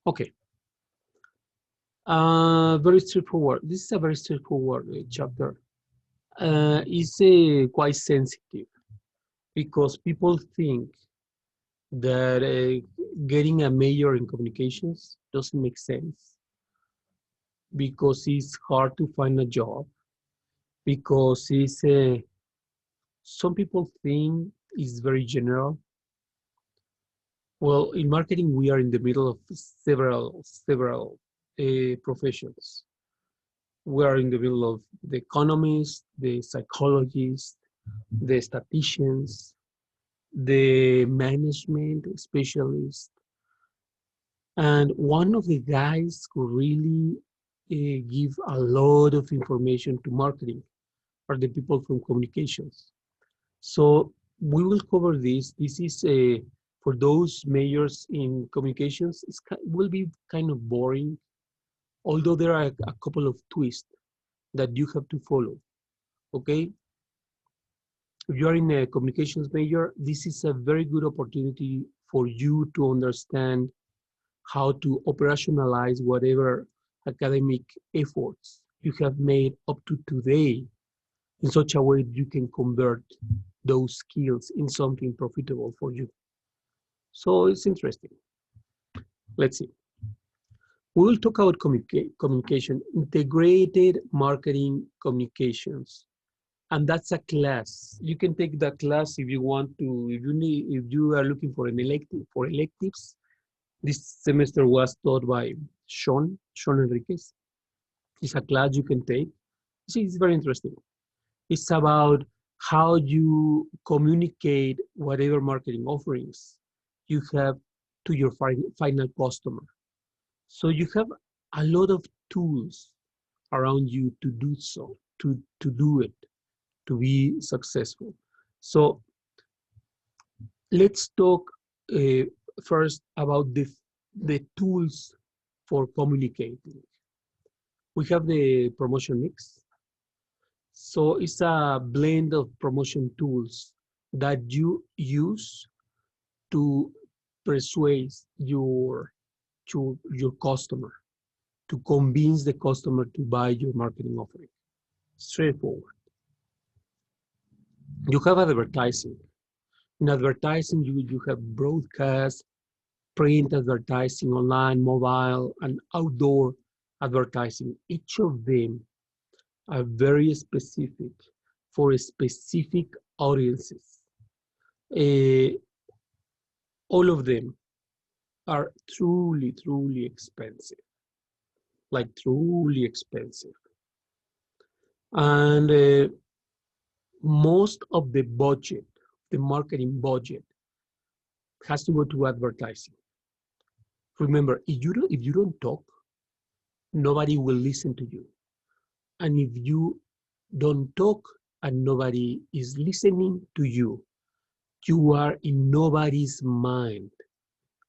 Okay. Very straightforward. This is a very straightforward chapter. It's quite sensitive because people think that getting a major in communications doesn't make sense because it's hard to find a job, because it's some people think it's very general. Well, in marketing, we are in the middle of several professions. We are in the middle of the economists, the psychologists, the statisticians, the management specialists, and one of the guys who really give a lot of information to marketing are the people from communications. So we will cover this. This is for those majors in communications. Will be kind of boring, although there are a couple of twists that you have to follow. Okay, if you are in a communications major, this is a very good opportunity for you to understand how to operationalize whatever academic efforts you have made up to today in such a way that you can convert those skills in something profitable for you. So it's interesting. Let's see. We will talk about communication, integrated marketing communications. And that's a class. You can take that class if you want to, if you are looking for an elective, for electives. This semester was taught by Sean Enriquez. It's a class you can take. See, it's very interesting. It's about how you communicate whatever marketing offerings you have to your final customer. So you have a lot of tools around you to do so, to do it, to be successful. So let's talk uh, first about the tools for communicating. We have the promotion mix. So it's a blend of promotion tools that you use to persuade your customer, to convince the customer to buy your marketing offering. Straightforward. You have advertising. In advertising, you have broadcast, print advertising, online, mobile, and outdoor advertising. Each of them are very specific for specific audiences. Uh, all of them are truly expensive, like truly expensive. And most of the budget, the marketing budget, has to go to advertising. Remember, if you don't talk, nobody will listen to you. And if you don't talk and nobody is listening to you, you are in nobody's mind.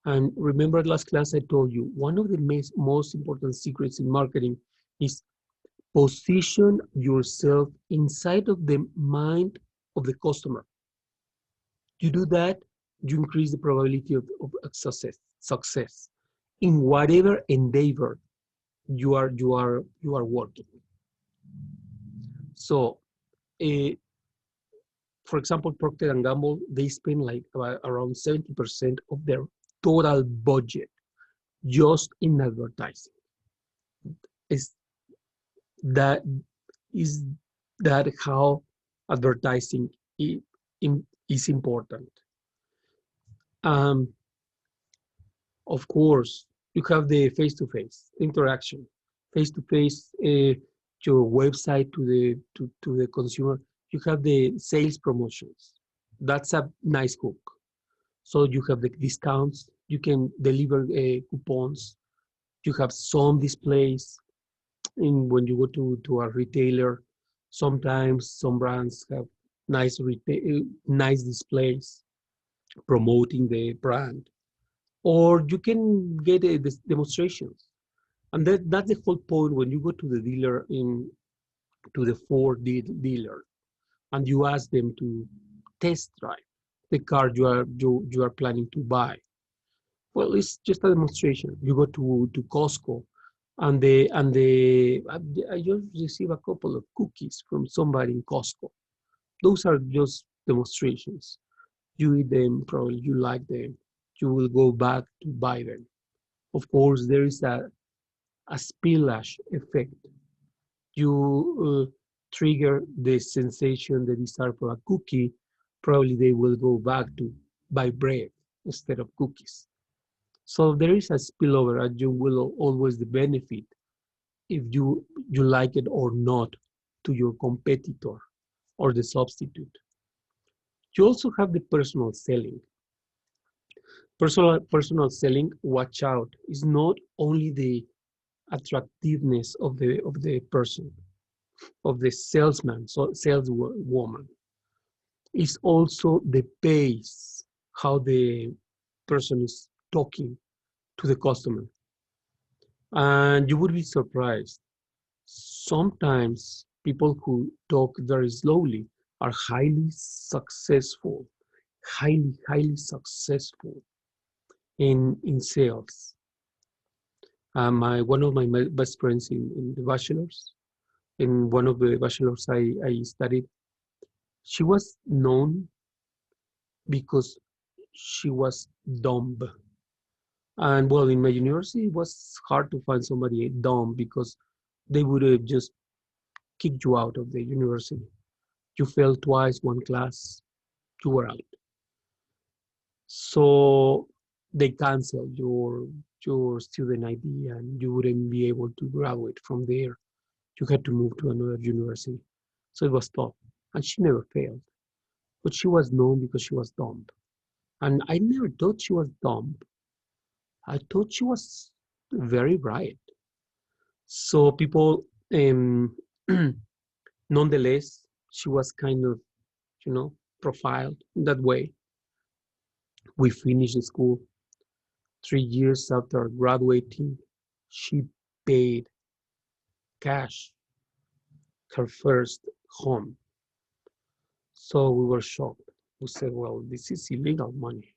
And remember last class I told you, one of the most important secrets in marketing is position yourself inside of the mind of the customer. You do that, you increase the probability of success in whatever endeavor you are working. So, uh, for example, Procter and Gamble, they spend like around 70% of their total budget just in advertising. Is that is that how advertising is important? Um, of course, you have the face-to-face interaction, face-to-face your website to the consumer. You have the sales promotions. That's a nice hook. So you have the discounts. You can deliver coupons. You have some displays. In when you go to a retailer, sometimes some brands have nice displays promoting the brand, or you can get demonstrations. And that's the whole point when you go to the dealer to the Ford dealer and you ask them to test drive the car you are planning to buy. Well, it's just a demonstration. You go to Costco, and I just receive a couple of cookies from somebody in Costco. Those are just demonstrations. You eat them, probably you like them. You will go back to buy them. Of course, there is a spillage effect. You trigger the sensation, the desire for a cookie. Probably they will go back to buy bread instead of cookies. So there is a spillover, and you will always benefit if you like it or not to your competitor or the substitute. You also have the personal selling. Personal selling, watch out, is not only the attractiveness of the person, of the salesman, so saleswoman. It's also the pace, how the person is talking to the customer. And you would be surprised. Sometimes people who talk very slowly are highly successful in sales. My one of my best friends in the bachelor's, in one of the bachelor's I studied, she was known because she was dumb. And well, in my university, it was hard to find somebody dumb because they would have just kicked you out of the university. You failed twice, one class, you were out. So they canceled your student ID and you wouldn't be able to graduate from there. You had to move to another university. So it was tough. And she never failed. But she was known because she was dumb. And I never thought she was dumb. I thought she was very bright. So people, nonetheless, she was kind of, profiled in that way. We finished the school. 3 years after graduating, she paid cash her first home. So we were shocked. We said, well, this is illegal money,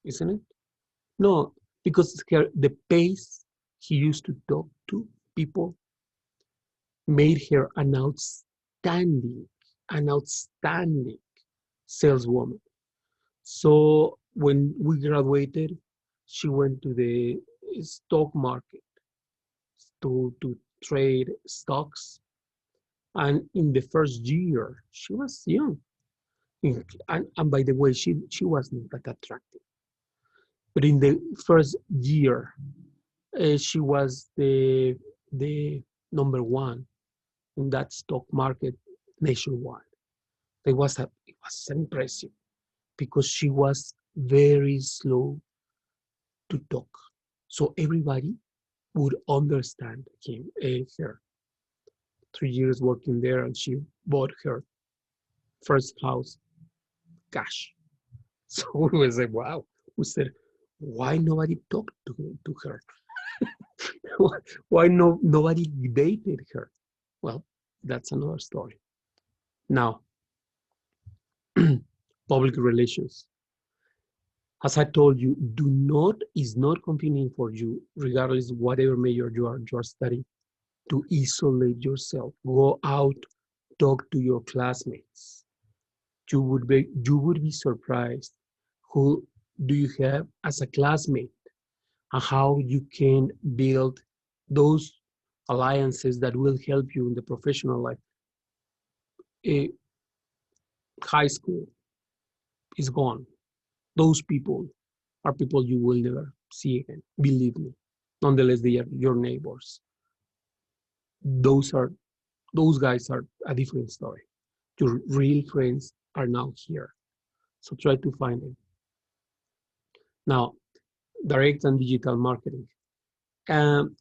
isn't it? No, because the pace he used to talk to people made her an outstanding saleswoman. So when we graduated, she went to the stock market to trade stocks. And in the first year, she was young. And by the way, she was not that attractive. But in the first year, she was the number one in that stock market nationwide. It was impressive because she was very slow to talk, so everybody would understand her. 3 years working there, and she bought her first house cash. So we was like, wow. We said, why nobody talked to her? Why nobody dated her? Well, that's another story. Now, public relations. As I told you, is not convenient for you, regardless of whatever major you are studying, to isolate yourself. Go out, talk to your classmates. You would be surprised who do you have as a classmate and how you can build those alliances that will help you in the professional life. Eh, High school is gone. Those people are people you will never see again. Believe me. Nonetheless, they are your neighbors. Those are those guys are a different story. Your real friends are now here. So try to find them. Now, direct and digital marketing.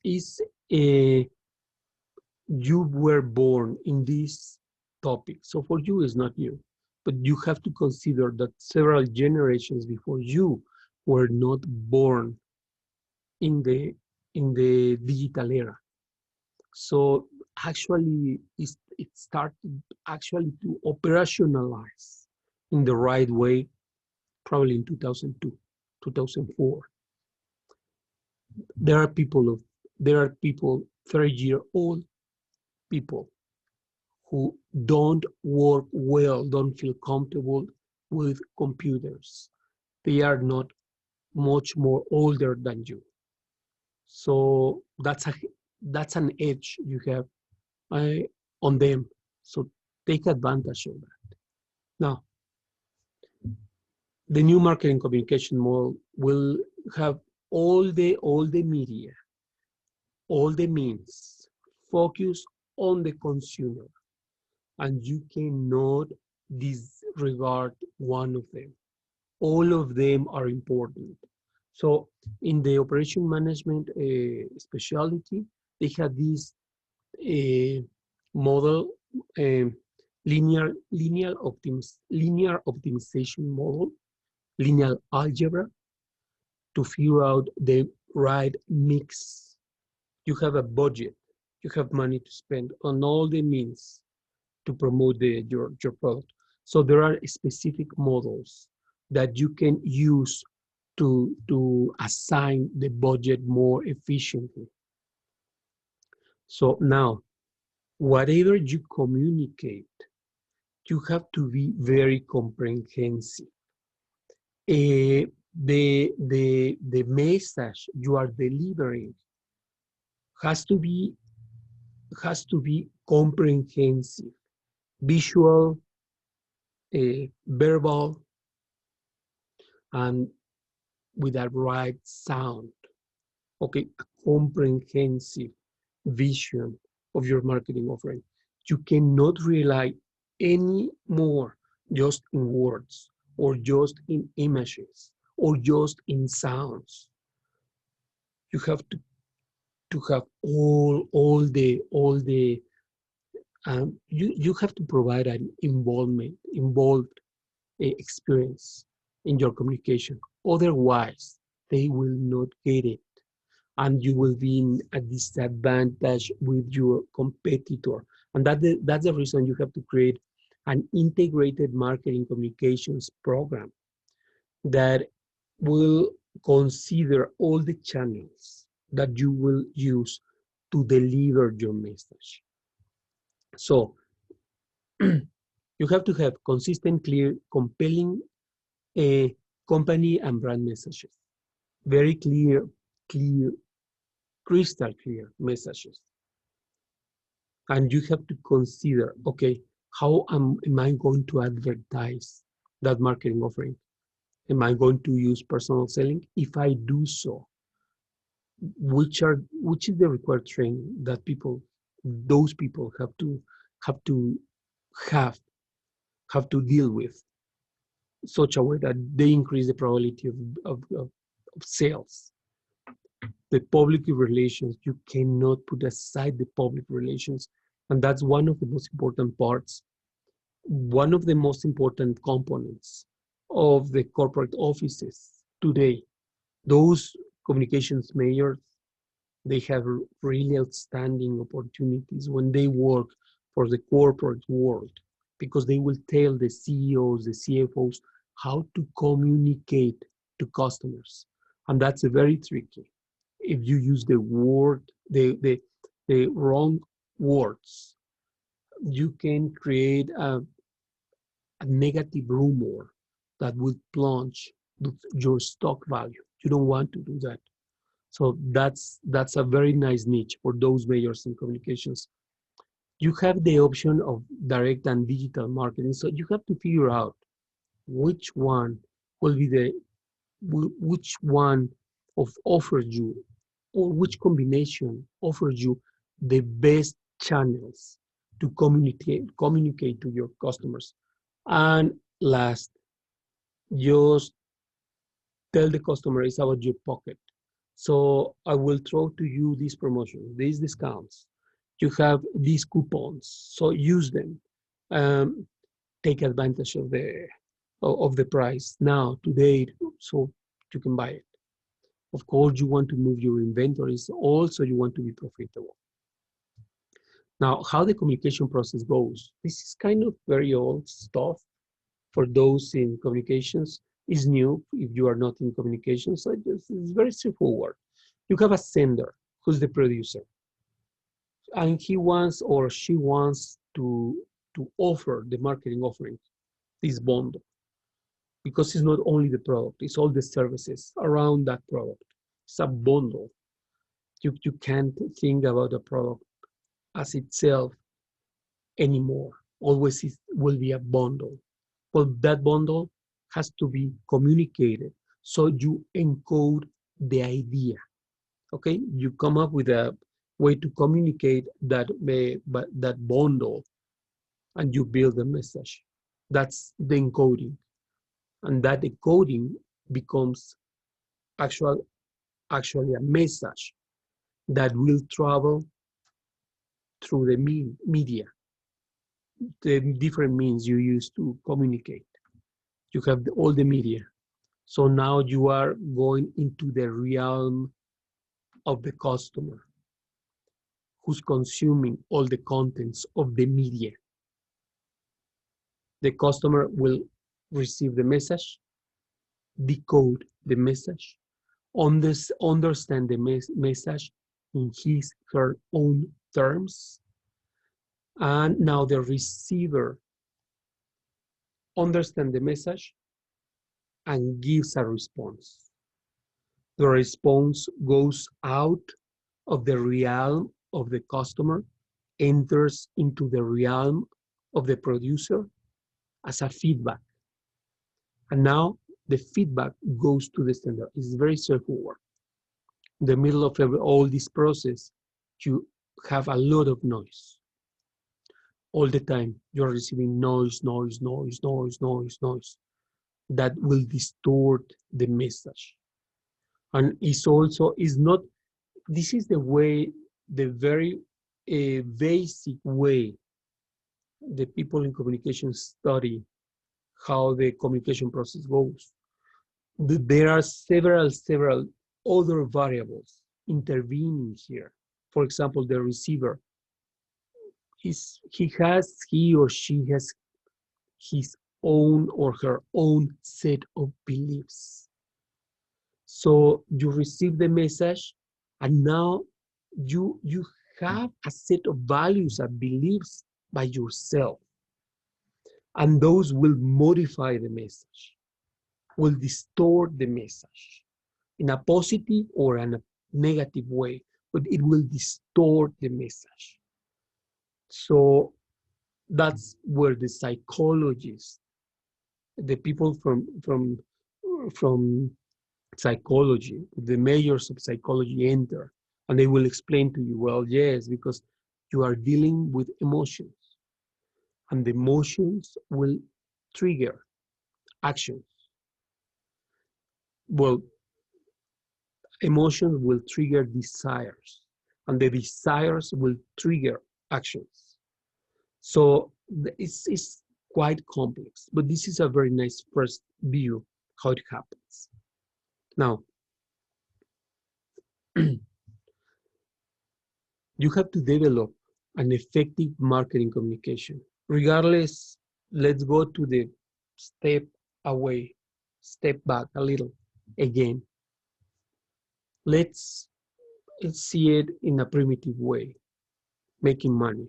Is You were born in this topic. So for you, it's not you. But you have to consider that several generations before you were not born in the digital era. So actually, it started actually to operationalize in the right way, probably in 2002, 2004. There are people, 30-year-old people who don't work well, don't feel comfortable with computers. They are not much more older than you. So that's an edge you have uh, on them. So take advantage of that. Now, the new marketing communication model will have all the media, all the means focus on the consumer, and you cannot disregard one of them. All of them are important. So in the operation management specialty, they have this uh, model, um, linear optimization model, linear algebra, to figure out the right mix. You have a budget, you have money to spend on all the means to promote your product. So there are specific models that you can use to assign the budget more efficiently. So now, whatever you communicate, you have to be very comprehensive. The message you are delivering has to be comprehensive, visual, verbal, and with a right sound. Okay, a comprehensive vision of your marketing offering. You cannot rely any more just in words or just in images or just in sounds. You have to have all the you have to provide an involved experience in your communication. Otherwise, they will not get it, and you will be in a disadvantage with your competitor. And that's the reason you have to create an integrated marketing communications program that will consider all the channels that you will use to deliver your message. So you have to have consistent, clear, compelling company and brand messages. Very clear, crystal clear messages. And you have to consider, okay, how am I going to advertise that marketing offering? Am I going to use personal selling? If I do so, which is the required training that those people have to have have to deal with, such a way that they increase the probability of sales. The public relations, you cannot put aside the public relations, and that's one of the most important parts, one of the most important components of the corporate offices today. Those communications majors, they have really outstanding opportunities when they work for the corporate world, because they will tell the CEOs, the CFOs, how to communicate to customers. And that's very tricky. If you use the wrong words, you can create a negative rumor that would plunge your stock value. You don't want to do that. So that's a very nice niche for those majors in communications. You have the option of direct and digital marketing. So you have to figure out which one will be which one of offers you, or which combination offers you the best channels to communicate to your customers. And last, just tell the customer it's about your pocket. So I will throw to you these promotions, these discounts. You have these coupons, so use them. Take advantage of the price now, today, so you can buy it. Of course, you want to move your inventories. Also, you want to be profitable. Now, how the communication process goes. This is kind of very old stuff for those in communications. Is new if you are not in communications. So it's very straightforward. You have a sender who's the producer, and he wants or she wants to offer the marketing offering, this bundle, because it's not only the product, it's all the services around that product. It's a bundle. You can't think about the product as itself anymore. Always it will be a bundle. Well, that bundle has to be communicated. So you encode the idea. Okay, you come up with a way to communicate that bundle, and you build a message. That's the encoding, and that encoding becomes actually a message that will travel through the media, the different means you use to communicate. You have all the media. So now you are going into the realm of the customer who's consuming all the contents of the media. The customer will receive the message, decode the message, understand the message in his, her own terms, and now the receiver understands the message and gives a response. The response goes out of the realm of the customer, enters into the realm of the producer as a feedback. And now the feedback goes to the sender. It's very straightforward. In the middle of all this process, you have a lot of noise. All the time, you're receiving noise that will distort the message. And it's also, is not, this is the way, the very basic way the people in communication study how the communication process goes. There are several other variables intervening here. For example, the receiver, he or she has his own or her own set of beliefs. So you receive the message, and now you have a set of values and beliefs by yourself. And those will modify the message, will distort the message in a positive or in a negative way, but it will distort the message. So that's where the psychologists, the people from psychology, the majors of psychology enter, and they will explain to you, well, yes, because you are dealing with emotions, and the emotions will trigger actions. Well, emotions will trigger desires, and the desires will trigger actions. So it's quite complex, but this is a very nice first view how it happens. Now, you have to develop an effective marketing communication. Regardless, let's go to the step back a little again. Let's see it in a primitive way, making money.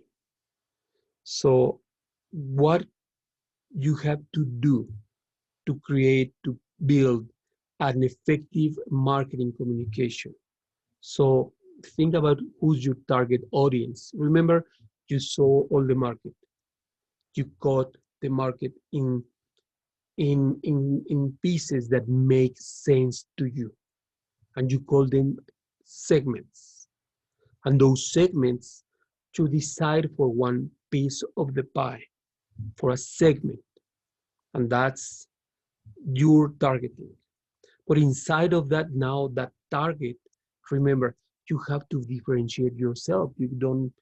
So what you have to do to build an effective marketing communication. So think about who's your target audience. Remember, you saw all the market. You got the market in pieces that make sense to you. And you call them segments. And those segments, you decide for one piece of the pie, for a segment. And that's your targeting. But inside of that, now that target, remember, you have to differentiate yourself. You don't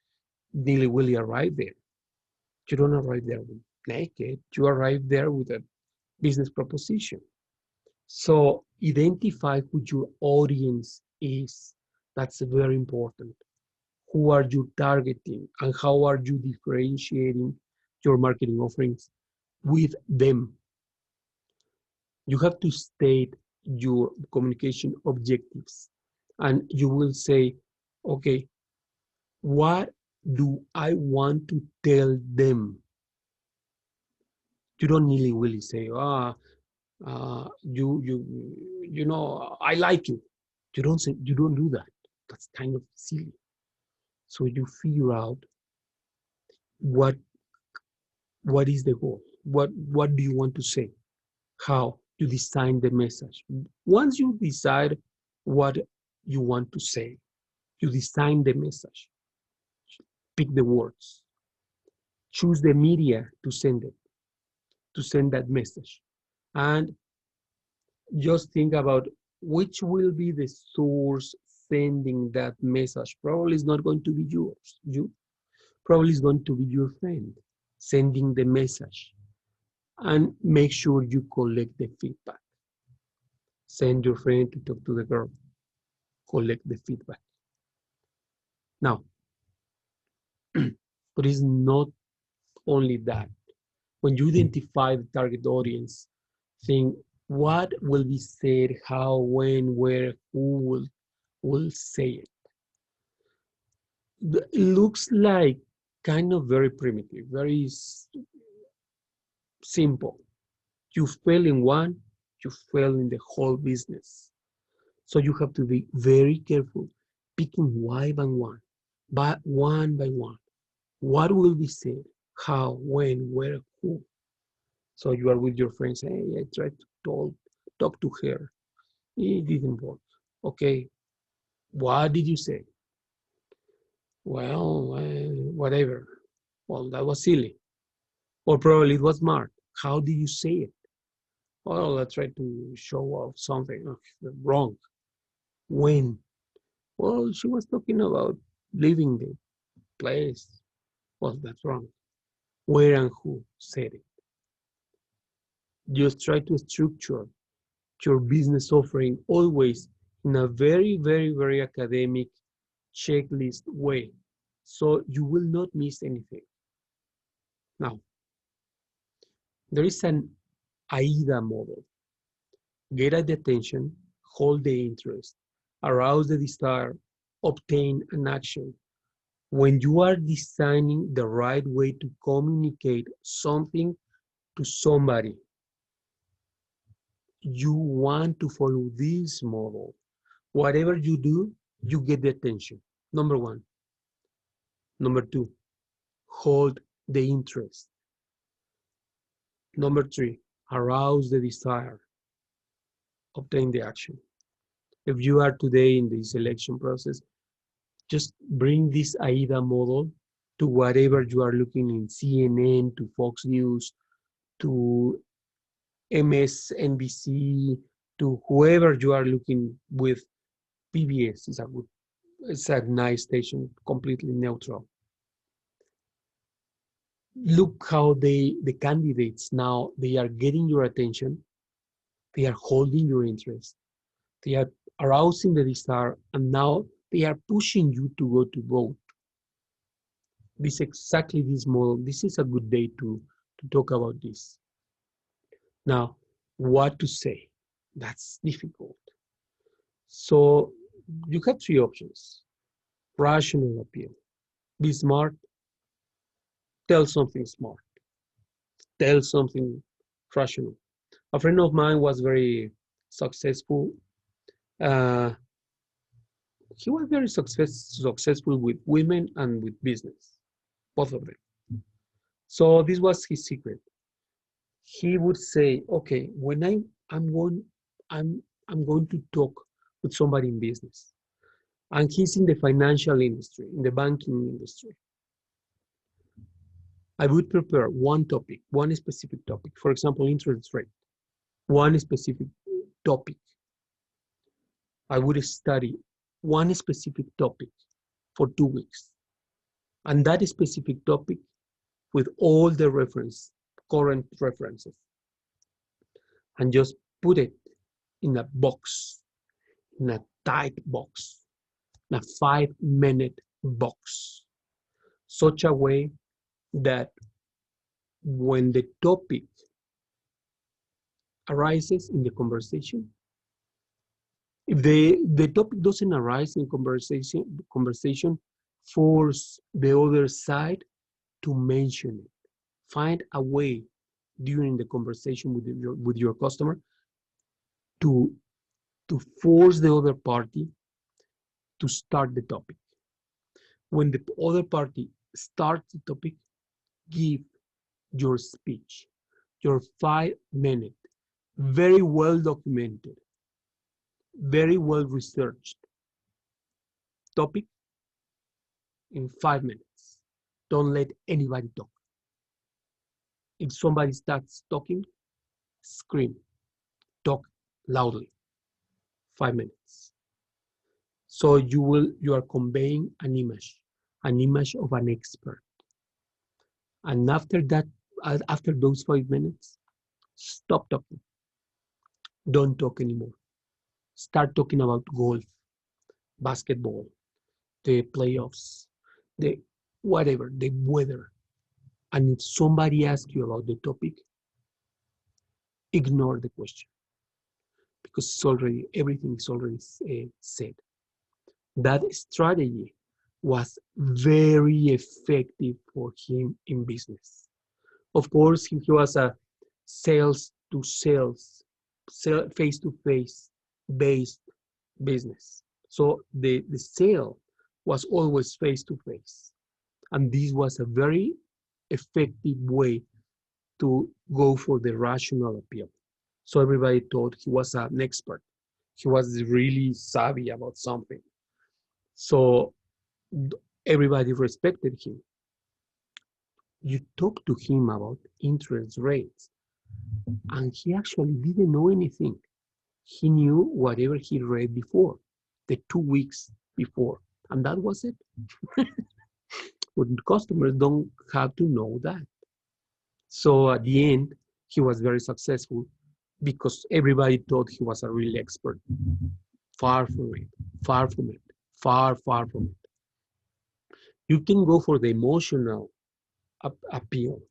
really arrive there. You don't arrive there naked. You arrive there with a business proposition. So identify who your audience is. That's very important. Who are you targeting, and how are you differentiating your marketing offerings with them? You have to state your communication objectives And you will say, okay, what do I want to tell them? You don't really say, you know, I like you. You don't do that. That's kind of silly. So you figure out what what is the goal? What do you want to say? How you design the message. Once you decide what you want to say, you design the message, pick the words, choose the media to send it, to send that message. And just think about which will be the source sending that message. Probably it's not going to be yours. You probably is going to be your friend sending the message. And make sure you collect the feedback. Send your friend to talk to the girl. Collect the feedback. Now, but it's not only that. When you identify the target audience, think what will be said, how, when, where, who will say it. It looks like kind of very primitive, very simple. You fail in one, you fail in the whole business. So you have to be very careful, picking one by one, but one by one. What will be said? How, when, where, who? So you are with your friends. Hey, I tried to talk to her. It didn't work. Okay, what did you say? Well, whatever. Well, that was silly. Or probably it was smart. How did you say it? Well, I tried to show off something. Wrong. When? Well, she was talking about leaving the place. Well, that's wrong. Where and who said it? Just try to structure your business offering always in a very academic checklist way. So you will not miss anything. Now, there is an AIDA model. Get at the attention, hold the interest, arouse the desire, obtain an action. When you are designing the right way to communicate something to somebody, you want to follow this model. Whatever you do, you get the attention. Number one. Number two, hold the interest. Number three, arouse the desire, obtain the action. If you are today in the selection process, just bring this AIDA model to whatever you are looking in CNN, to Fox News, to MSNBC, to whoever you are looking with. PBS is it's a nice station, completely neutral. Look how the candidates now, they are getting your attention, they are holding your interest, they are arousing the desire, and now they are pushing you to go to vote. This exactly this model. This is a good day to talk about this. Now, what to say? That's difficult. So you have three options. Rational appeal. Be smart. Tell something smart. Tell something rational. A friend of mine was very successful. Uh, he was very successful with women and with business, both of them. So this was his secret. He would say, "Okay, when I'm going to talk with somebody in business, and he's in the financial industry, in the banking industry, I would prepare one topic, one specific topic. For example, interest rate. One specific topic. I would study one specific topic for 2 weeks. And that specific topic with all the current references, and just put it in a box, in a tight box, in a 5-minute box, such a way that when the topic arises in the conversation, If the topic doesn't arise in conversation, force the other side to mention it. Find a way during the conversation with your customer to force the other party to start the topic. When the other party starts the topic, give your speech, your 5 minute, very well documented, very well researched topic in 5 minutes. Don't let anybody talk. If somebody starts talking, scream, talk loudly. 5 minutes. So you are conveying an image of an expert. And after that, after those 5 minutes, stop talking. Don't talk anymore. Start talking about golf, basketball, the playoffs, the whatever, the weather. And if somebody asks you about the topic, ignore the question because everything is already said. That strategy was very effective for him in business. Of course, he was a sales to sales, face to face based business. So the sale was always face to face. And this was a very effective way to go for the rational appeal. So everybody thought he was an expert. He was really savvy about something. So everybody respected him. You talked to him about interest rates, and he actually didn't know anything. He knew whatever he read before, the 2 weeks before, and that was it. But customers don't have to know that. So at the end, he was very successful because everybody thought he was a real expert. Far from it, far from it, far from it. You can go for the emotional appeal.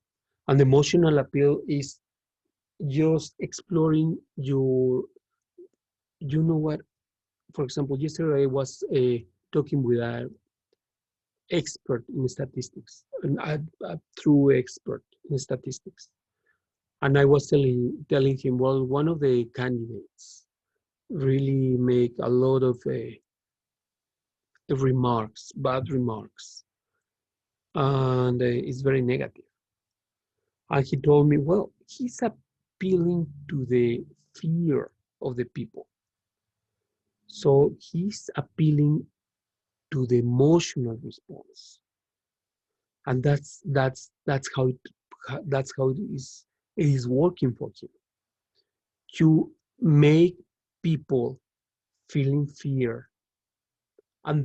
And the emotional appeal is just exploring your, you know what, for example, yesterday I was talking with an expert in statistics, a true expert in statistics. And I was telling him, well, one of the candidates really make a lot of remarks, bad remarks, and it's very negative. And he told me, well, he's appealing to the fear of the people. So he's appealing to the emotional response. And that's how it is working for him. To make people feeling fear. And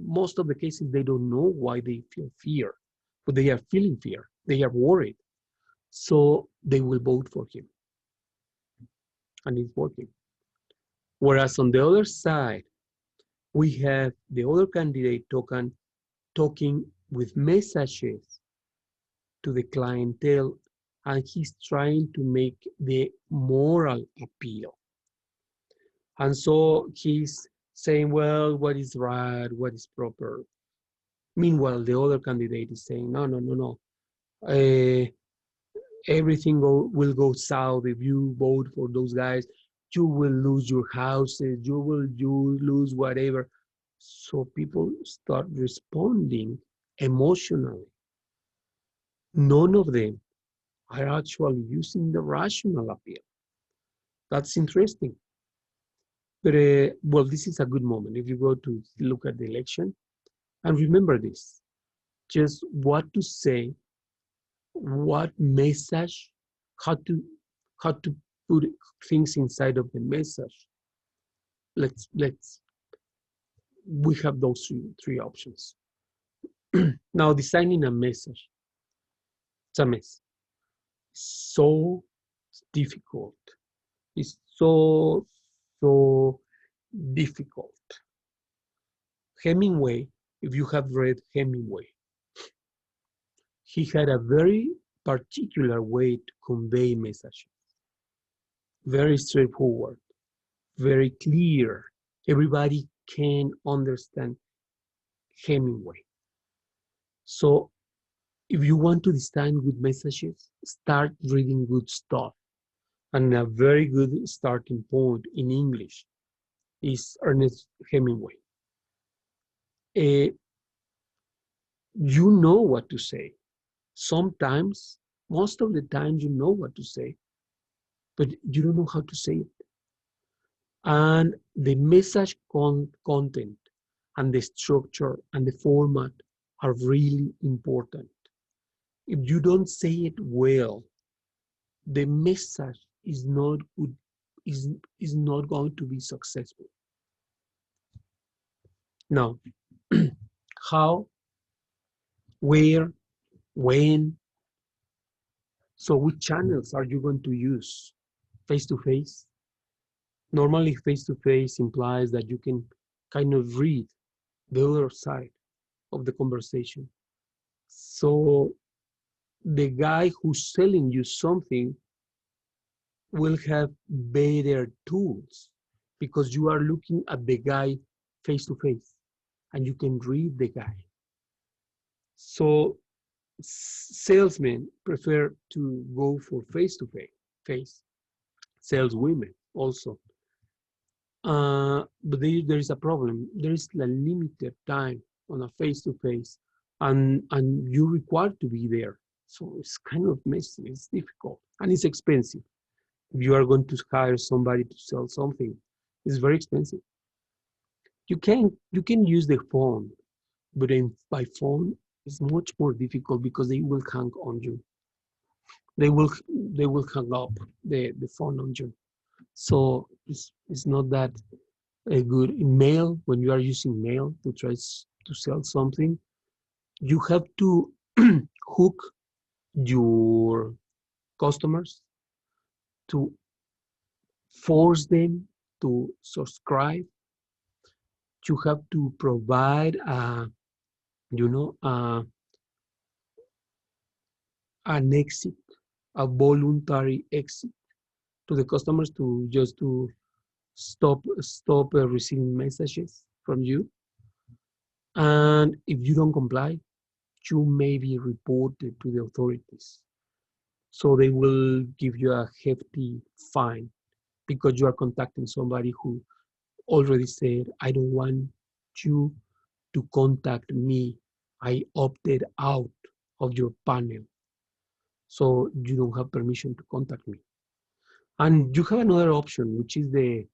most of the cases, they don't know why they feel fear, but they are feeling fear. They are worried. So they will vote for him. And it's working. Whereas on the other side, we have the other candidate talking with messages to the clientele, and he's trying to make the moral appeal. And so he's saying, well, what is right, what is proper. Meanwhile, the other candidate is saying, no. Everything will go south if you vote for those guys. You will lose your houses, you lose whatever. So people start responding emotionally. None of them are actually using the rational appeal. That's interesting. But well, this is a good moment if you go to look at the election. And remember this, just what to say, what message, how to put things inside of the message. We have those three options. Now, designing a message, it's a mess. So difficult. It's so difficult. Hemingway, if you have read Hemingway, he had a very particular way to convey messages. Very straightforward, very clear. Everybody can understand Hemingway. So if you want to design good messages, start reading good stuff. And a very good starting point in English is Ernest Hemingway. Uh, you know what to say. Sometimes, most of the time, you know what to say, but you don't know how to say it. And the message content and the structure and the format are really important. If you don't say it well, the message is not good, is not going to be successful. Now, how, where, when, so which channels are you going to use? Face to face? Normally, face to face implies that you can kind of read the other side of the conversation. So the guy who's selling you something will have better tools because you are looking at the guy face to face and you can read the guy. So salesmen prefer to go for face to face. Saleswomen also. But there is a problem. There is a limited time on a face to face, and you're required to be there. So it's kind of messy. It's difficult and it's expensive. If you are going to hire somebody to sell something, it's very expensive. You can use the phone, but by phone it's much more difficult because they will hang on you. They will hang up the phone on you. So it's not that a good mail. When you are using mail to try to sell something, you have to hook your customers to force them to subscribe. You have to provide you know an exit, a voluntary exit to the customers to just to stop receiving messages from you. And if you don't comply, you may be reported to the authorities. So they will give you a hefty fine because you are contacting somebody who already said, I don't want you to contact me. I opted out of your panel. So you don't have permission to contact me. And you have another option, which is the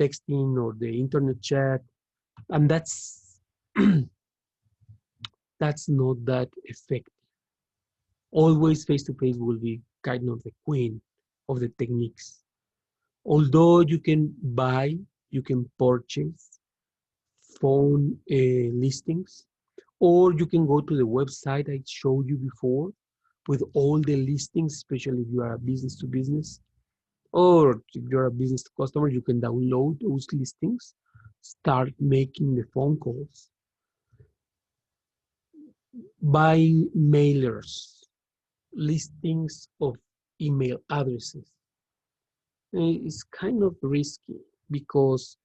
texting or the internet chat. And that's not that effective. Always face to face will be kind of the queen of the techniques. Although you can purchase phone listings, or you can go to the website I showed you before with all the listings, especially if you are a business to business, or if you're a business to customer, you can download those listings, start making the phone calls, buying mailers, listings of email addresses. It's kind of risky because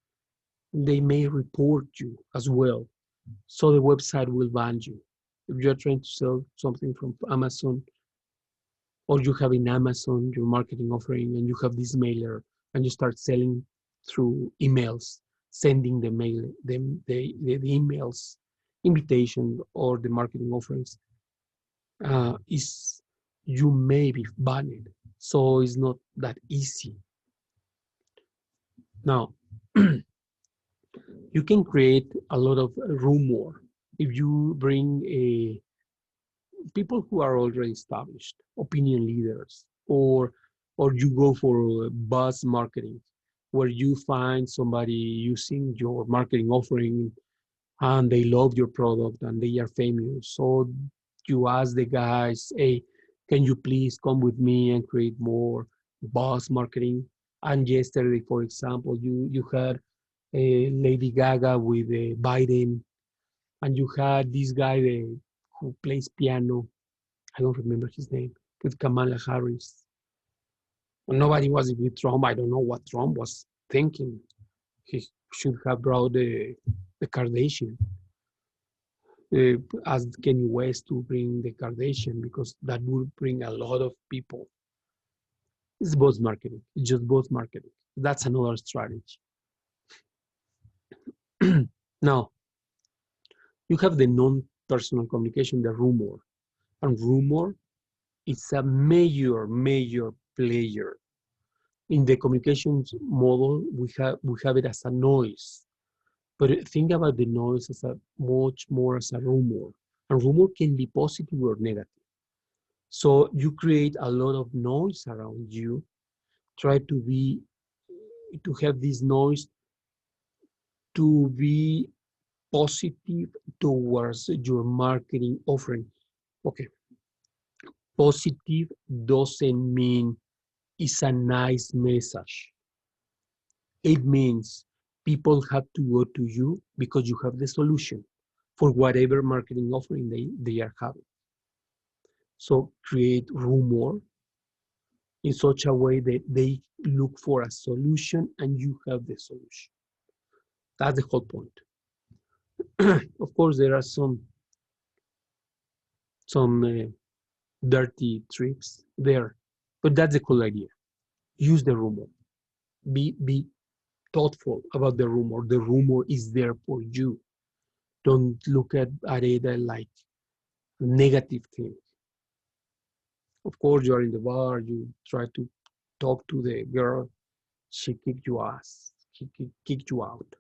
they may report you as well. So the website will ban you. If you're trying to sell something from Amazon, or you have in Amazon your marketing offering and you have this mailer and you start selling through emails, sending the mail, the emails, invitation or the marketing offerings, is you may be banned. So it's not that easy. Now, you can create a lot of rumor if you bring people who are already established, opinion leaders, or you go for buzz marketing, where you find somebody using your marketing offering and they love your product and they are famous. So you ask the guys, hey, can you please come with me and create more buzz marketing? And yesterday, for example, you had Lady Gaga with Biden, and you had this guy who plays piano. I don't remember his name, with Kamala Harris. Nobody was with Trump. I don't know what Trump was thinking. He should have brought the Kardashian, asked Kanye West to bring the Kardashian because that would bring a lot of people. It's both marketing. It's just both marketing. That's another strategy. Now, you have the non-personal communication, the rumor. And rumor is a major player. In the communications model, we have it as a noise. But think about the noise as a much more as a rumor. And rumor can be positive or negative. So you create a lot of noise around you. Try to have this noise to be positive towards your marketing offering. Okay, positive doesn't mean it's a nice message. It means people have to go to you because you have the solution for whatever marketing offering they are having. So create rumor in such a way that they look for a solution and you have the solution. That's the whole point. Of course, there are some dirty tricks there, but that's the cool idea. Use the rumor. Be thoughtful about the rumor. The rumor is there for you. Don't look at it like a negative thing. Of course, you are in the bar. You try to talk to the girl. She kicked you ass. She kicked you out.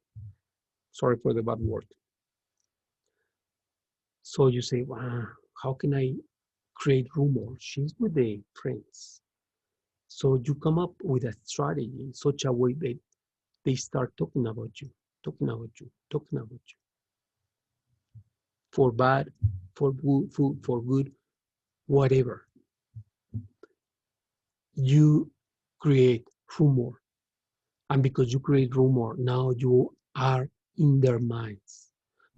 Sorry for the bad word. So you say, wow, how can I create rumor? She's with the friends. So you come up with a strategy in such a way that they start talking about you, talking about you, talking about you. For bad, for good, whatever. You create rumor. And because you create rumor, now you are in their minds.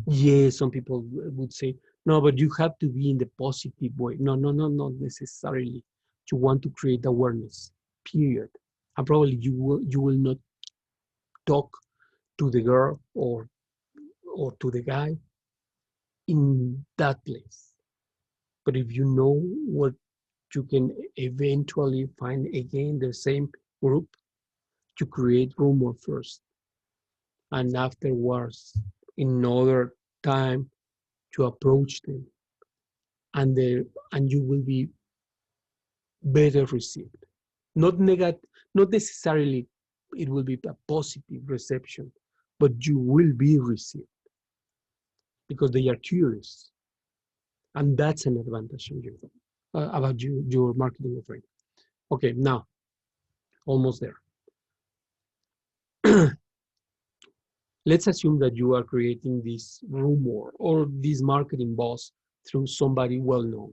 Yes, some people would say, no, but you have to be in the positive way. No, not necessarily. You want to create awareness, period. And probably you will not talk to the girl or to the guy in that place. But if you know what you can eventually find again the same group, you create rumor first. And afterwards, in other time, to approach them and you will be better received. Not necessarily it will be a positive reception, but you will be received because they are curious. And that's an advantage on you, about your marketing offering. Okay, now, almost there. Let's assume that you are creating this rumor or this marketing buzz through somebody well-known.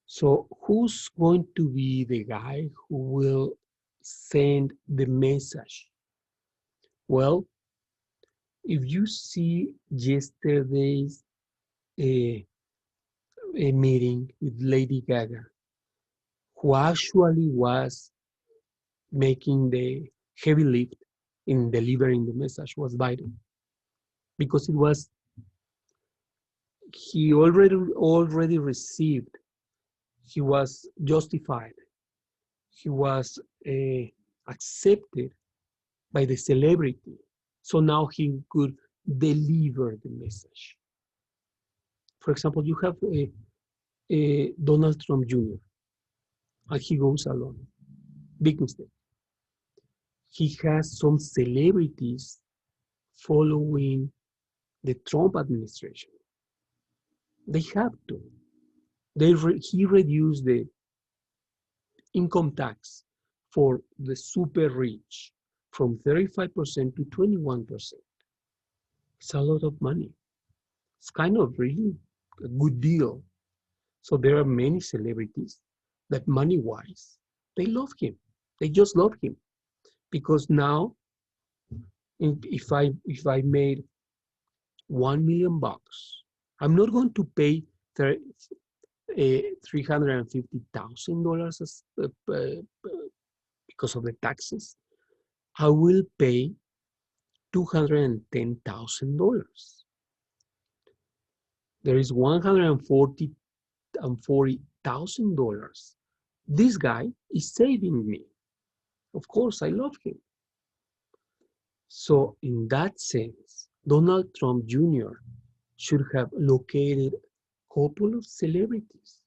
So who's going to be the guy who will send the message? Well, if you see yesterday's a meeting with Lady Gaga, who actually was making the heavy lift in delivering the message was Biden, because it was he already received, he was justified, he was accepted by the celebrity, so now he could deliver the message. For example, you have Donald Trump Jr. and he goes alone. Big mistake. He has some celebrities following the Trump administration. They have to. He reduced the income tax for the super rich from 35% to 21%. It's a lot of money. It's kind of really a good deal. So there are many celebrities that money-wise, they love him. They just love him. Because now, if I made $1 million, I'm not going to pay $350,000 because of the taxes. I will pay $210,000. There is $140,000. This guy is saving me. Of course, I love him. So in that sense, Donald Trump Jr. should have located a couple of celebrities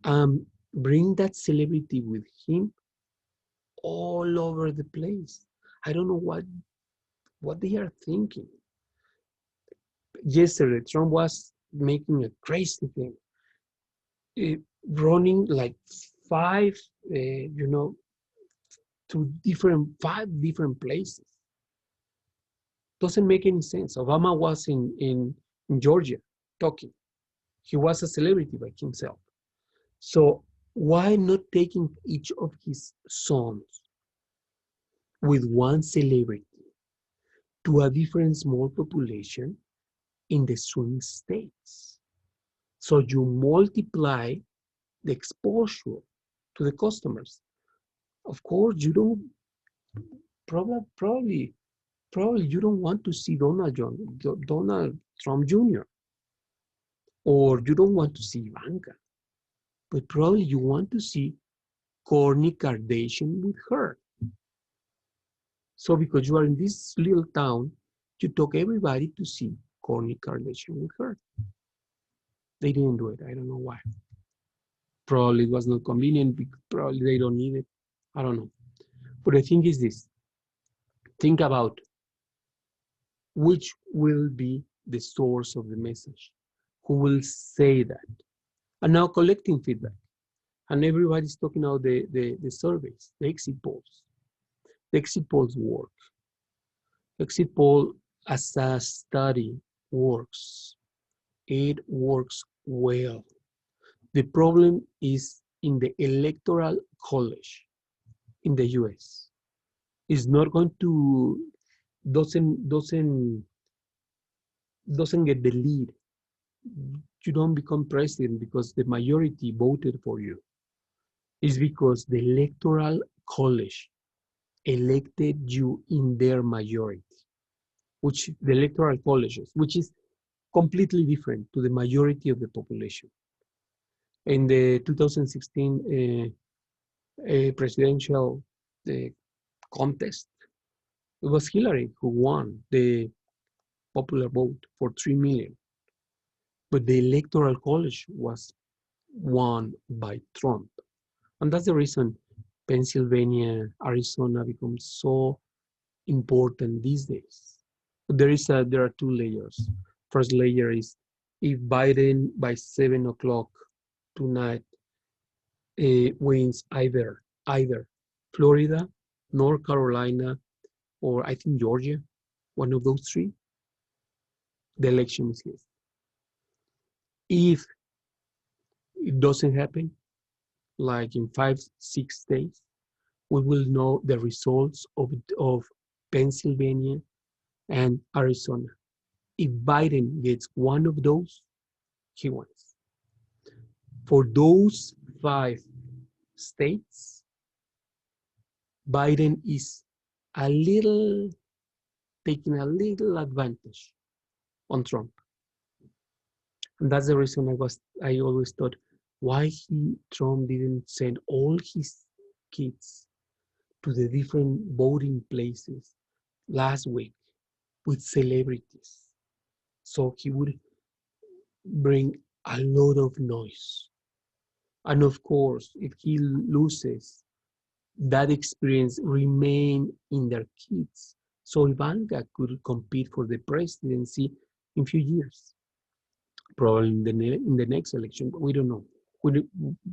and bring that celebrity with him all over the place. I don't know what they are thinking. Yesterday, Trump was making a crazy thing, running like five, to five different places. Doesn't make any sense. Obama was in Georgia talking. He was a celebrity by himself. So why not taking each of his sons with one celebrity to a different small population in the swing states? So you multiply the exposure to the customers. Of course, you don't probably you don't want to see Donald Trump Jr. or you don't want to see Ivanka, but probably you want to see Kourtney Kardashian with her. So because you are in this little town, you took everybody to see Kourtney Kardashian with her. They didn't do it. I don't know why. Probably it was not convenient. Probably they don't need it. I don't know. But the thing is this. Think about which will be the source of the message. Who will say that? And now collecting feedback. And everybody's talking about the surveys, the exit polls. The exit polls work. Exit poll as a study works. It works well. The problem is in the electoral college in the US. It's not going to doesn't get the lead. You don't become president because the majority voted for you. It's because the electoral college elected you in their majority, which the electoral colleges, which is completely different to the majority of the population. In the 2016 presidential contest, it was Hillary who won the popular vote for 3 million. But the electoral college was won by Trump. And that's the reason Pennsylvania, Arizona becomes so important these days. There are two layers. First layer is if Biden by 7 o'clock tonight wins either Florida, North Carolina, or I think Georgia, one of those three, the election is his. If it doesn't happen, like in 5-6 days, we will know the results of Pennsylvania and Arizona. If Biden gets one of those, he wins. For those 5 states, Biden is taking a little advantage on Trump. And that's the reason I always thought why Trump didn't send all his kids to the different voting places last week with celebrities. So he would bring a lot of noise. And of course, if he loses, that experience remain in their kids. So Ivanka could compete for the presidency in a few years, probably in the next election. But we don't know. We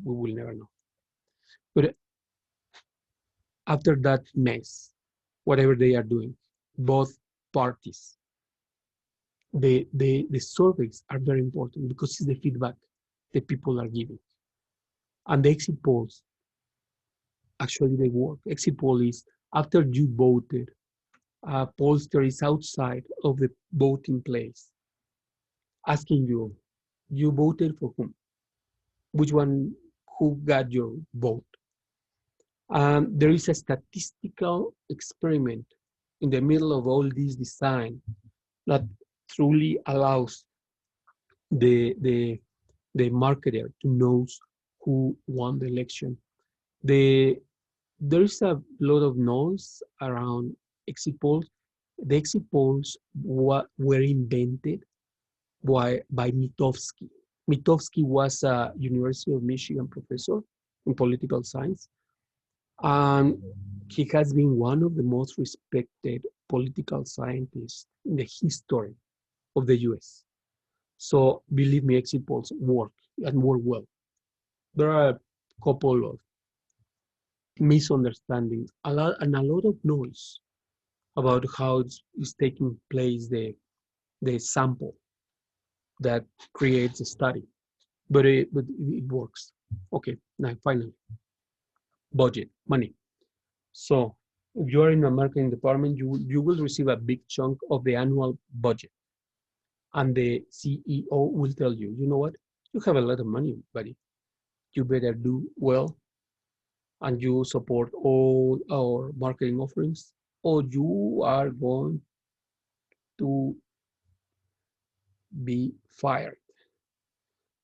will never know. But after that mess, whatever they are doing, both parties, the surveys are very important because it's the feedback that people are giving. And the exit polls, actually they work. Exit poll is after you voted, a pollster is outside of the voting place asking you, you voted for whom? Which one, who got your vote? There is a statistical experiment in the middle of all this design that truly allows the the the marketer to know who won the election. The There's a lot of noise around exit polls. The exit polls were invented by Mitofsky. Mitofsky was a University of Michigan professor in political science, and he has been one of the most respected political scientists in the history of the US. So believe me, exit polls work and work well. There are a couple of misunderstandings, a lot of noise about how it's taking place the sample that creates a study, but it works. Okay, now finally, budget, money. So if you are in the marketing department, you will receive a big chunk of the annual budget, and the CEO will tell you, you know what, you have a lot of money, buddy. You better do well, and you support all our marketing offerings, or you are going to be fired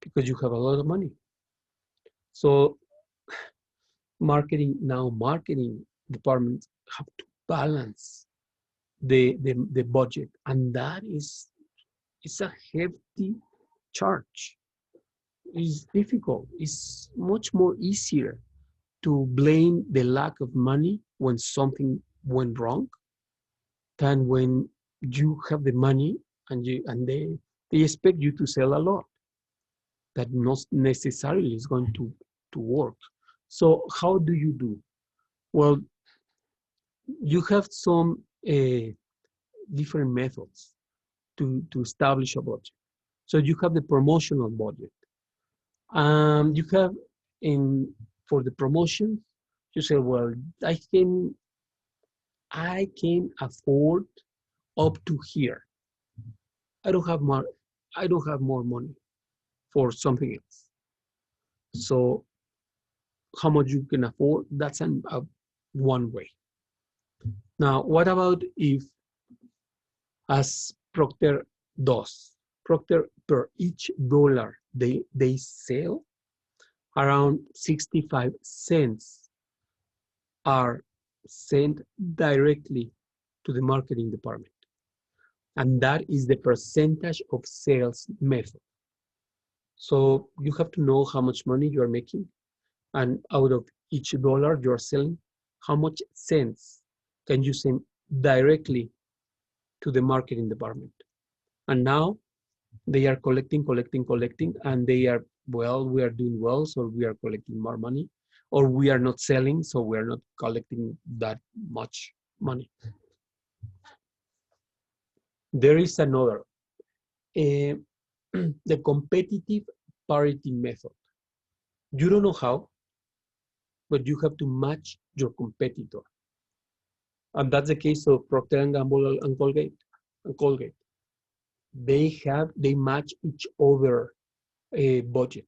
because you have a lot of money. So marketing departments have to balance the budget, and that is it's a hefty charge. It's difficult. It's much more easier to blame the lack of money when something went wrong than when you have the money and they expect you to sell a lot that not necessarily is going to work. So how do you do? Well, you have some different methods to establish a budget. So you have the promotional budget. You have in for the promotion, you say, well, I can afford up to here. I don't have more. I don't have more money for something else. So how much you can afford? That's one way. Now, what about if, as Procter does, Procter per each dollar they sell, around 65 cents are sent directly to the marketing department. And that is the percentage of sales method. So you have to know how much money you are making, and out of each dollar you're selling, how much cents can you send directly to the marketing department. And now they are collecting, and they are, well, we are doing well, so we are collecting more money, or we are not selling, so we are not collecting that much money. There is another, the competitive parity method. You don't know how, but you have to match your competitor. And that's the case of Procter & Gamble and Colgate. They match each other budget.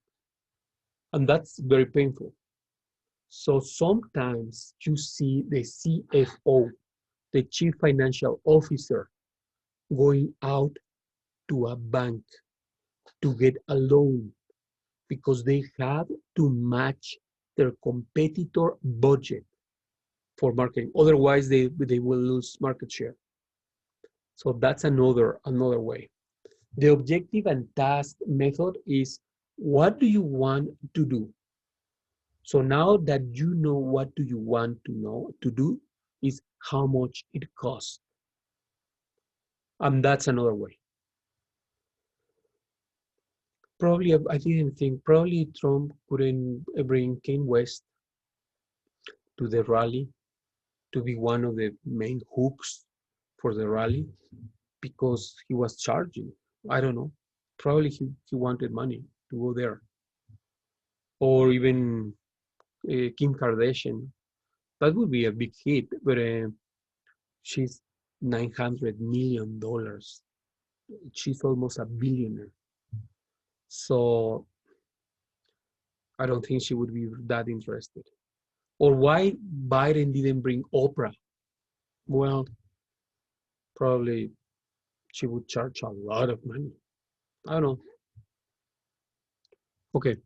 And that's very painful. So sometimes you see the CFO, the Chief Financial Officer, going out to a bank to get a loan because they have to match their competitor budget for marketing. Otherwise, they will lose market share. So that's another way. The objective and task method is, what do you want to do? So now that you know what do you want to do, is how much it costs. And that's another way. Probably, I didn't think, probably Trump couldn't bring Kanye West to the rally to be one of the main hooks for the rally because he was charging. I don't know. Probably he wanted money to go there. Or even Kim Kardashian. That would be a big hit, but she's $900 million. She's almost a billionaire. So I don't think she would be that interested. Or why Biden didn't bring Oprah? Well, Probably she would charge a lot of money. I don't know. Okay.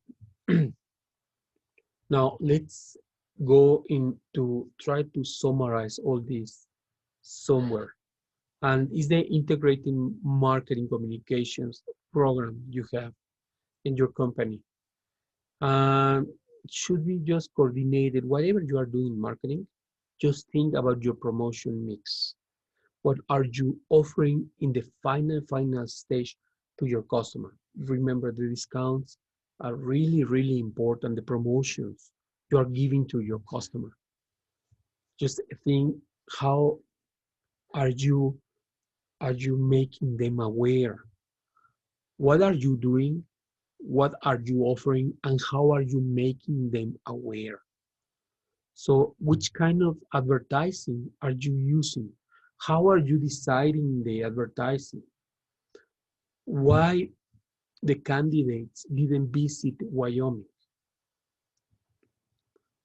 Now let's go into try to summarize all this somewhere. And is the integrating marketing communications program you have in your company? Um, should be just coordinated. Whatever you are doing in marketing, just think about your promotion mix. What are you offering in the final stage to your customer? Remember, the discounts are really important. The promotions you are giving to your customer. Just think, how are you making them aware? What are you doing? What are you offering? And how are you making them aware? So which kind of advertising are you using? How are you deciding the advertising? Why the candidates didn't visit Wyoming?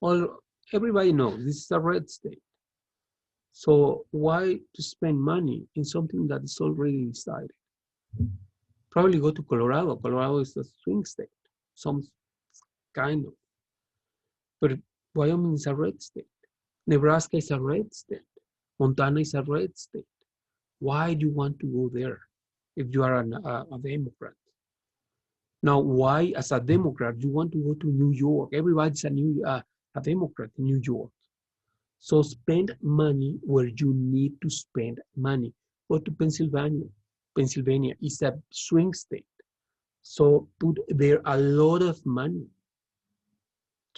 Well, everybody knows this is a red state. So why to spend money in something that is already decided? Probably go to Colorado. Colorado is a swing state, some kind of. But Wyoming is a red state. Nebraska is a red state. Montana is a red state. Why do you want to go there if you are a Democrat? Now, why, as a Democrat, you want to go to New York? Everybody's a Democrat in New York. So spend money where you need to spend money. Go to Pennsylvania. Pennsylvania is a swing state. So put there a lot of money.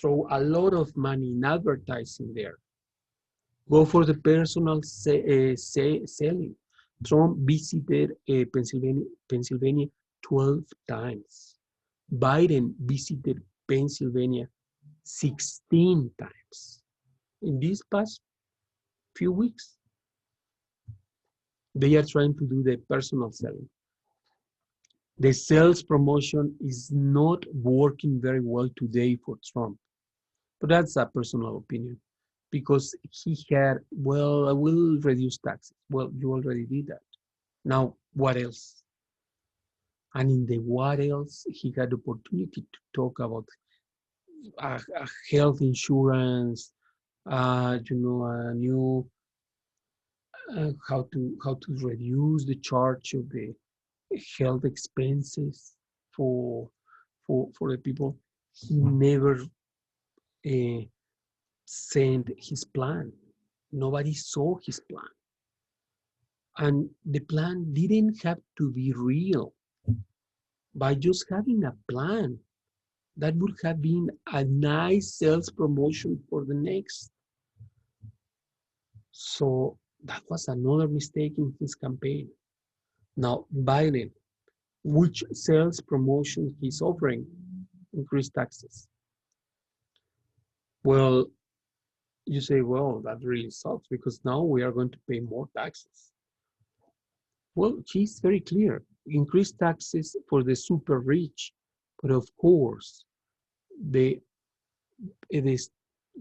Throw a lot of money in advertising there. Go for the personal selling. Trump visited Pennsylvania 12 times. Biden visited Pennsylvania 16 times. In these past few weeks, they are trying to do the personal selling. The sales promotion is not working very well today for Trump. But that's a personal opinion, because he had, well, I will reduce taxes. Well, you already did that. Now, what else? And in the what else, he had the opportunity to talk about health insurance, a new how to reduce the charge of the health expenses for for the people. He never uh, sent his plan. Nobody saw his plan. And the plan didn't have to be real. By just having a plan, that would have been a nice sales promotion for the next. So that was another mistake in his campaign. Now, Biden, which sales promotion he's offering? Increased taxes. Well, you say, well, that really sucks because now we are going to pay more taxes. Well, he's very clear. Increase taxes for the super rich. But of course, the it is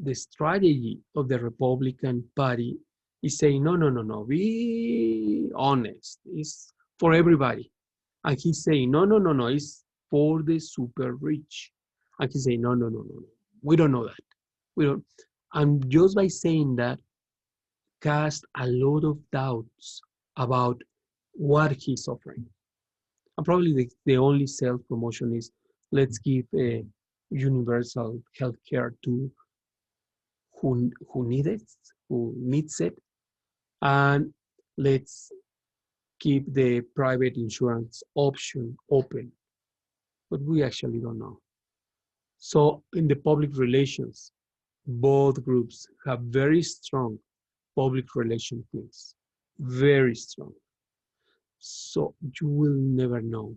the strategy of the Republican Party is saying, no, no, no, no, be honest. It's for everybody. And he's saying, no, no, no, no, it's for the super rich. And he's saying, no, no, no, no, no. We don't know that. We don't. And just by saying that, cast a lot of doubts about what he's offering. And probably the only sales promotion is, let's give a universal health care to who need it, who needs it, and let's keep the private insurance option open. But we actually don't know. So in the public relations, both groups have very strong public relation teams, very strong. So you will never know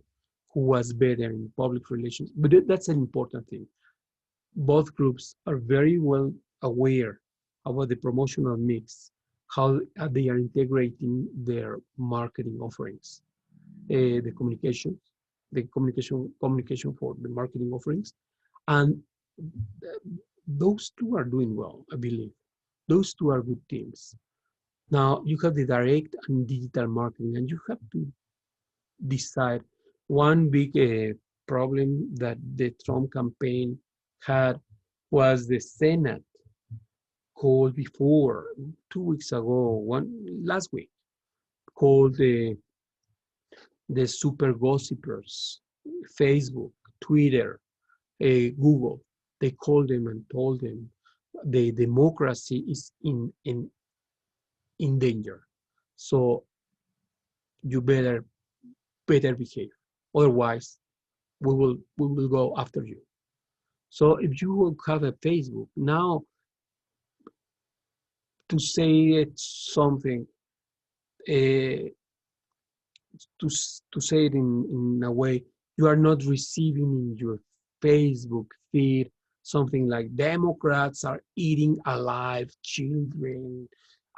who was better in public relations. But that's an important thing. Both groups are very well aware about the promotional mix, how they are integrating their marketing offerings, the communication for the marketing offerings. And those two are doing well, I believe. Those two are good teams. Now you have the direct and digital marketing, and you have to decide. One big problem that the Trump campaign had was the Senate called before 2 weeks ago, one last week, called the super gossipers, Facebook, Twitter, Google. They called them and told them the democracy is in danger. So you better behave. Otherwise, we will go after you. So if you will have a Facebook now, to say it's something, uh, to say it in a way, you are not receiving in your Facebook feed something like Democrats are eating alive children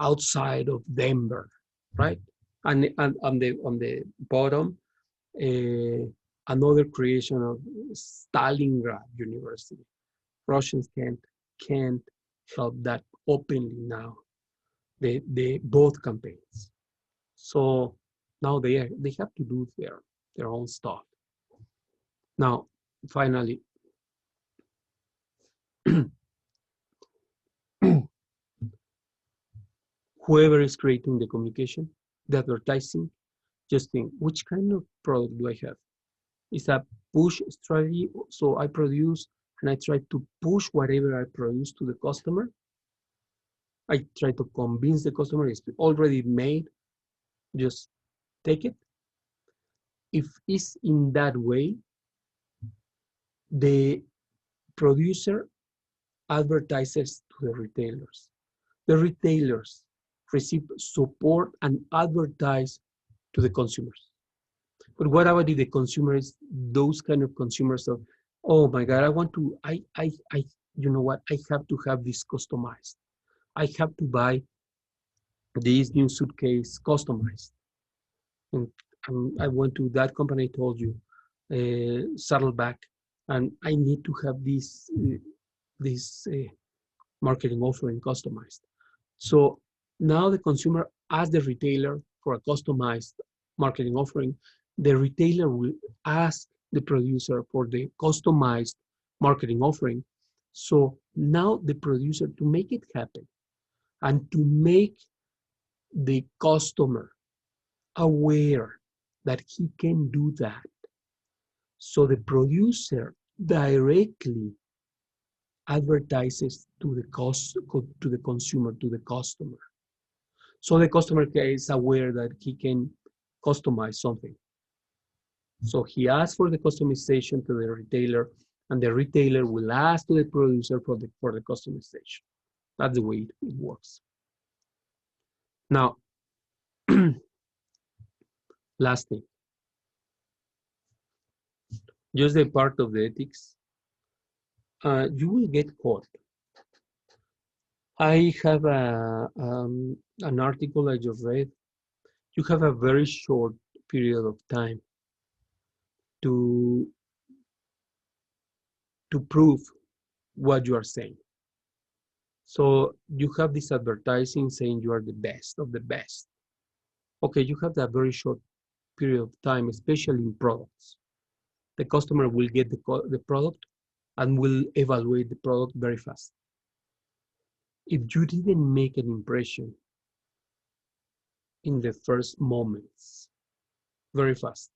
outside of Denver, right? And on the bottom, uh, another creation of Stalingrad University. Russians can't help that openly now. The both campaigns. So now they have to do their own stuff. Now, finally, whoever is creating the communication, the advertising, just think which kind of product do I have? Is a push strategy. So I produce and I try to push whatever I produce to the customer. I try to convince the customer it's already made, just take it. If it's in that way, the producer advertises to the retailers. The retailers receive support and advertise to the consumers. But what about if the consumers, those kind of consumers of, oh my God, I want to, you know what, I have to have this customized. I have to buy this new suitcase customized. And I went to that company, I told you, Saddleback, and I need to have this marketing offering customized. So now the consumer asks the retailer for a customized marketing offering. The retailer will ask the producer for the customized marketing offering. So now the producer, to make it happen and to make the customer aware that he can do that. So the producer directly advertises to the consumer, to the customer. So the customer is aware that he can customize something. So he asks for the customization to the retailer, and the retailer will ask to the producer for the customization. That's the way it works. Now, last thing, just a part of the ethics. You will get caught. I have an article I just read. You have a very short period of time to prove what you are saying. So you have this advertising saying you are the best of the best. Okay, you have that very short period of time, especially in products. The customer will get the product and will evaluate the product very fast. If you didn't make an impression in the first moments, very fast,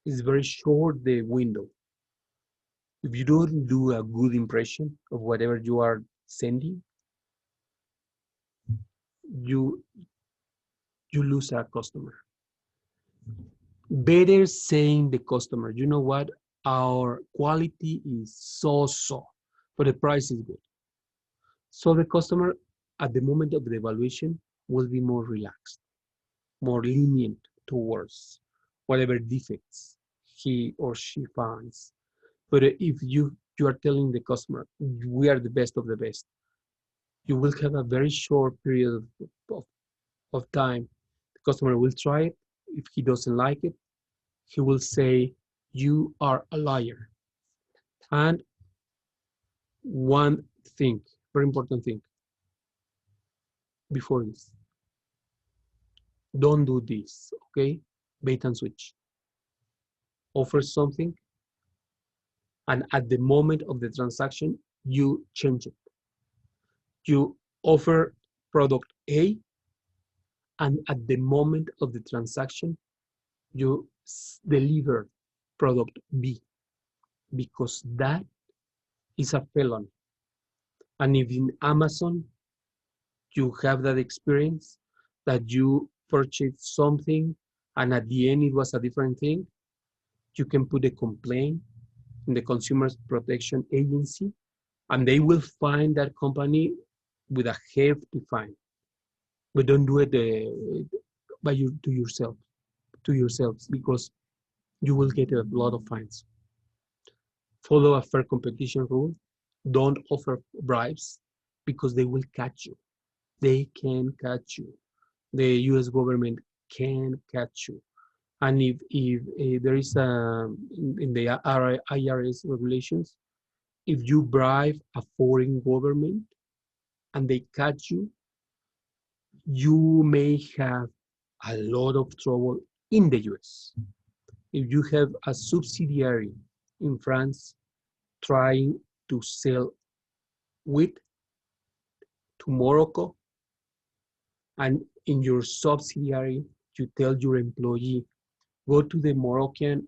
it's very short the window. If you don't do a good impression of whatever you are sending, you lose a customer. Better saying the customer, you know what, our quality is so, but the price is good. So the customer at the moment of the evaluation will be more relaxed, more lenient towards whatever defects he or she finds. But if you are telling the customer, we are the best of the best, you will have a very short period of time. The customer will try it. If he doesn't like it, he will say, you are a liar. And one thing, very important thing before this, Don't do this, okay? Bait and switch. Offer something, and at the moment of the transaction, you change it. You offer product A, and at the moment of the transaction, you deliver product B, because that is a felony. And if in Amazon you have that experience that you purchased something and at the end it was a different thing, you can put a complaint in the Consumer Protection Agency, and they will find that company with a hefty fine. But don't do it by you to yourselves, because you will get a lot of fines. Follow a fair competition rule. Don't offer bribes, because they will catch you. They can catch you. The U.S. government can catch you. And if there is in the IRS regulations, if you bribe a foreign government and they catch you, you may have a lot of trouble in the US. If you have a subsidiary in France trying to sell wheat to Morocco, and in your subsidiary, you tell your employee, go to the Moroccan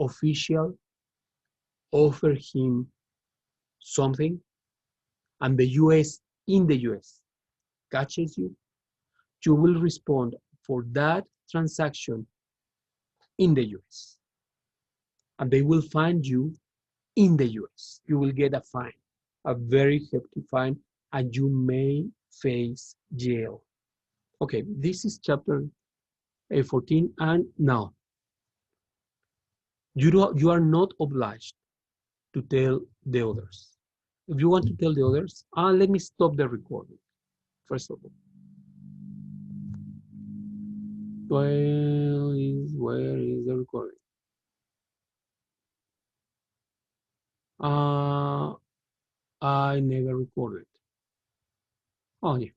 official, offer him something, and the US, in the US, catches you, you will respond for that transaction in the US. And they will find you in the US. You will get a fine, a very hefty fine, and you may face jail. Okay, this is chapter 14. And now, you are not obliged to tell the others. If you want to tell the others, let me stop the recording, first of all. Where is the recording? I never recorded. Oh, yeah.